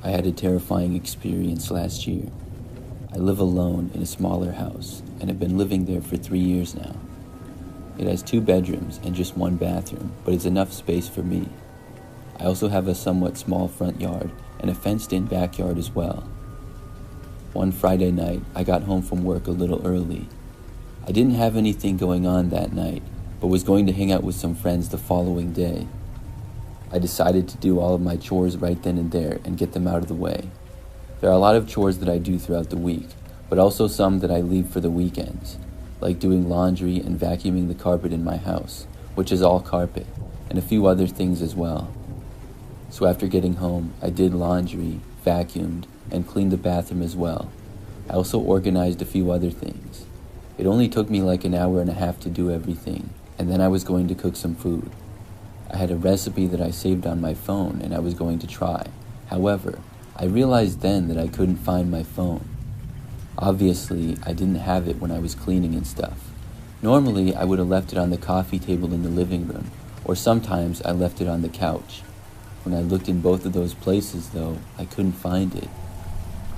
I had a terrifying experience last year. I live alone in a smaller house and have been living there for 3 years now. It has 2 bedrooms and just 1 bathroom, but it's enough space for me. I also have a somewhat small front yard and a fenced-in backyard as well. One Friday night, I got home from work a little early. I didn't have anything going on that night, but was going to hang out with some friends the following day. I decided to do all of my chores right then and there and get them out of the way. There are a lot of chores that I do throughout the week, but also some that I leave for the weekends, like doing laundry and vacuuming the carpet in my house, which is all carpet, and a few other things as well. So after getting home, I did laundry, vacuumed, and cleaned the bathroom as well. I also organized a few other things. It only took me like an hour and a half to do everything, and then I was going to cook some food. I had a recipe that I saved on my phone and I was going to try. However, I realized then that I couldn't find my phone. Obviously, I didn't have it when I was cleaning and stuff. Normally, I would have left it on the coffee table in the living room, or sometimes I left it on the couch. When I looked in both of those places, though, I couldn't find it.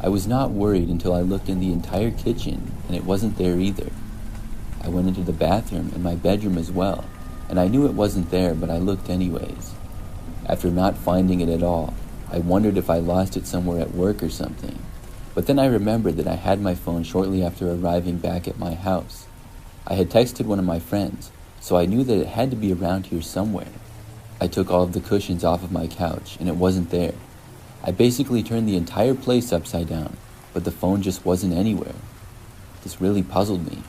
I was not worried until I looked in the entire kitchen and it wasn't there either. I went into the bathroom and my bedroom as well, and I knew it wasn't there, but I looked anyways. After not finding it at all, I wondered if I lost it somewhere at work or something. But then I remembered that I had my phone shortly after arriving back at my house. I had texted one of my friends, so I knew that it had to be around here somewhere. I took all of the cushions off of my couch, and it wasn't there. I basically turned the entire place upside down, but the phone just wasn't anywhere. This really puzzled me.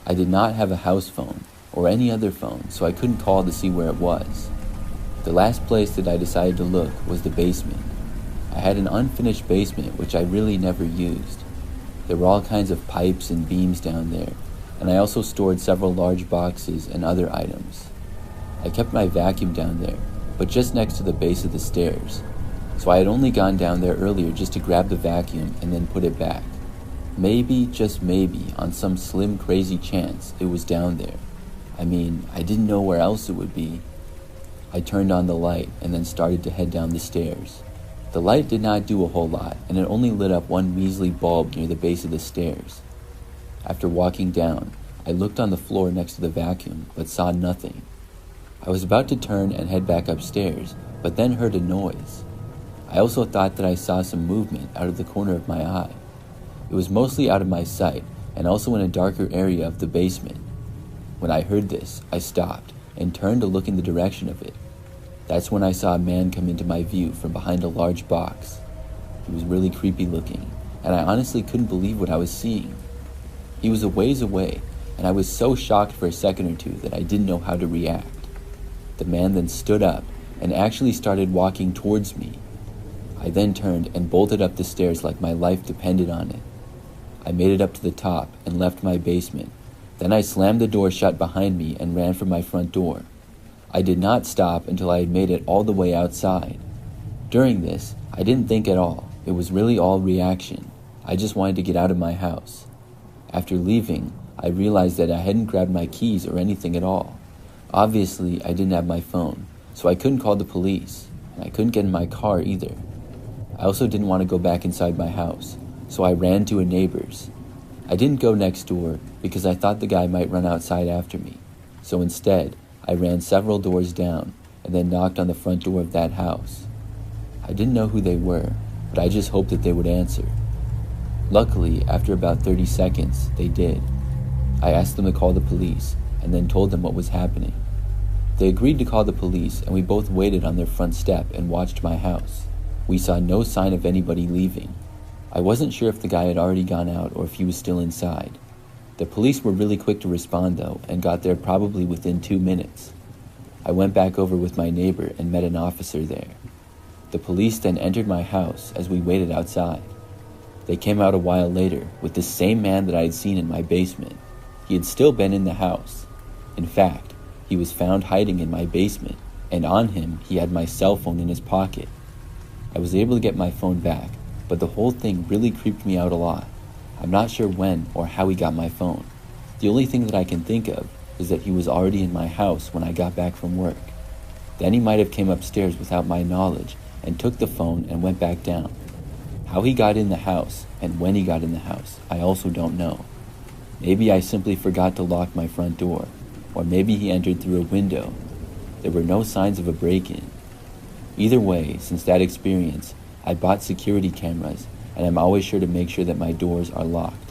I did not have a house phone or any other phone, so I couldn't call to see where it was. The last place that I decided to look was the basement. I had an unfinished basement which I really never used. There were all kinds of pipes and beams down there, and I also stored several large boxes and other items. I kept my vacuum down there, but just next to the base of the stairs, so I had only gone down there earlier just to grab the vacuum and then put it back. Maybe, just maybe, on some slim crazy chance, it was down there. I mean, I didn't know where else it would be. I turned on the light and then started to head down the stairs. The light did not do a whole lot, and it only lit up one measly bulb near the base of the stairs. After walking down, I looked on the floor next to the vacuum, but saw nothing. I was about to turn and head back upstairs, but then heard a noise. I also thought that I saw some movement out of the corner of my eye. It was mostly out of my sight, and also in a darker area of the basement. When I heard this, I stopped and turned to look in the direction of it. That's when I saw a man come into my view from behind a large box. He was really creepy looking, and I honestly couldn't believe what I was seeing. He was a ways away, and I was so shocked for a second or two that I didn't know how to react. The man then stood up and actually started walking towards me. I then turned and bolted up the stairs like my life depended on it. I made it up to the top and left my basement. Then I slammed the door shut behind me and ran for my front door. I did not stop until I had made it all the way outside. During this, I didn't think at all. It was really all reaction. I just wanted to get out of my house. After leaving, I realized that I hadn't grabbed my keys or anything at all. Obviously, I didn't have my phone, so I couldn't call the police, and I couldn't get in my car either. I also didn't want to go back inside my house, so I ran to a neighbor's. I didn't go next door because I thought the guy might run outside after me, so instead, I ran several doors down and then knocked on the front door of that house. I didn't know who they were, but I just hoped that they would answer. Luckily, after about 30 seconds, they did. I asked them to call the police and then told them what was happening. They agreed to call the police, and we both waited on their front step and watched my house. We saw no sign of anybody leaving. I wasn't sure if the guy had already gone out or if he was still inside. The police were really quick to respond though, and got there probably within 2 minutes. I went back over with my neighbor and met an officer there. The police then entered my house as we waited outside. They came out a while later with the same man that I had seen in my basement. He had still been in the house. In fact, he was found hiding in my basement, and on him he had my cell phone in his pocket. I was able to get my phone back, but the whole thing really creeped me out a lot. I'm not sure when or how he got my phone. The only thing that I can think of is that he was already in my house when I got back from work. Then he might have came upstairs without my knowledge and took the phone and went back down. How he got in the house and when he got in the house, I also don't know. Maybe I simply forgot to lock my front door, or maybe he entered through a window. There were no signs of a break-in. Either way, since that experience, I bought security cameras, and I'm always sure to make sure that my doors are locked.